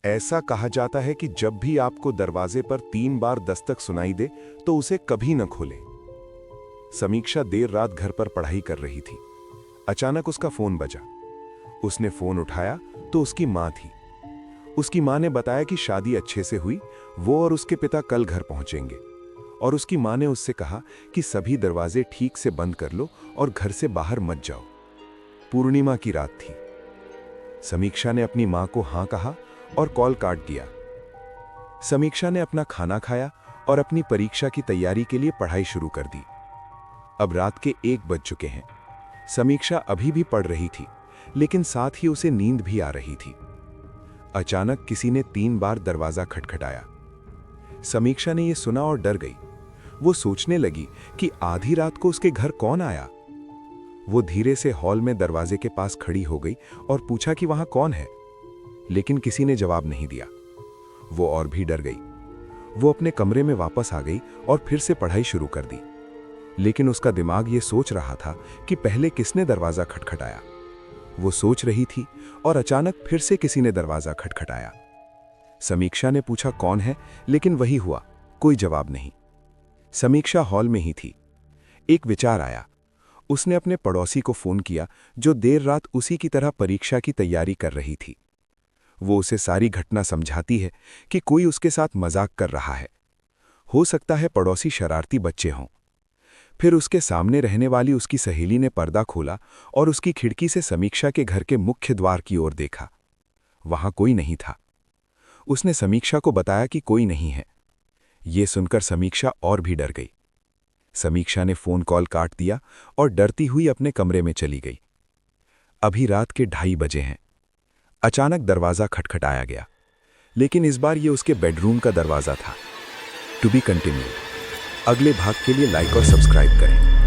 ऐसा कहा जाता है कि जब भी आपको दरवाजे पर 3 बार दस्तक सुनाई दे तो उसे कभी न खोलें। समीक्षा देर रात घर पर पढ़ाई कर रही थी। अचानक उसका फोन बजा। उसने फोन उठाया तो उसकी मां थी। उसकी मां ने बताया कि शादी अच्छे से हुई, वो और उसके पिता कल घर पहुंचेंगे। और उसकी मां ने उससे कहा कि सभी दरवाजे ठीक से बंद कर लो और घर से बाहर मत जाओ। पूर्णिमा की रात थी। समीक्षा ने अपनी मां को हां कहा और कॉल काट दिया। समीक्षा ने अपना खाना खाया और अपनी परीक्षा की तैयारी के लिए पढ़ाई शुरू कर दी। अब रात के 1 बज चुके हैं। समीक्षा अभी भी पढ़ रही थी, लेकिन साथ ही उसे नींद भी आ रही थी। अचानक किसी ने 3 बार दरवाजा खटखटाया। समीक्षा ने यह सुना और डर गई। वो सोचने लगी कि आधी रात को उसके घर कौन आया। वो धीरे से हॉल में दरवाजे के पास खड़ी हो गई और पूछा कि वहां कौन है, लेकिन किसी ने जवाब नहीं दिया। वो और भी डर गई। वो अपने कमरे में वापस आ गई और फिर से पढ़ाई शुरू कर दी। लेकिन उसका दिमाग ये सोच रहा था कि पहले किसने दरवाजा खटखटाया। वो सोच रही थी और अचानक फिर से किसी ने दरवाजा खटखटाया। समीक्षा ने पूछा कौन है, लेकिन वही हुआ, कोई जवाब नहीं। समीक्षा हॉल में ही थी। एक विचार आया। उसने अपने पड़ोसी को फोन किया जो देर रात उसी की तरह परीक्षा की तैयारी कर रही थी। वो उसे सारी घटना समझाती है कि कोई उसके साथ मजाक कर रहा है। हो सकता है पड़ोसी शरारती बच्चे हों। फिर उसके सामने रहने वाली उसकी सहेली ने पर्दा खोला और उसकी खिड़की से समीक्षा के घर के मुख्य द्वार की ओर देखा। वहां कोई नहीं था। उसने समीक्षा को बताया कि कोई नहीं है। ये सुनकर समीक्षा और भी डर गई। समीक्षा ने फोन कॉल काट दिया और डरती हुई अपने कमरे में चली गई। अभी रात के 2:30 बजे हैं। अचानक दरवाजा खटखटाया गया, लेकिन इस बार ये उसके बेडरूम का दरवाजा था। To be continue. अगले भाग के लिए लाइक और सब्सक्राइब करें।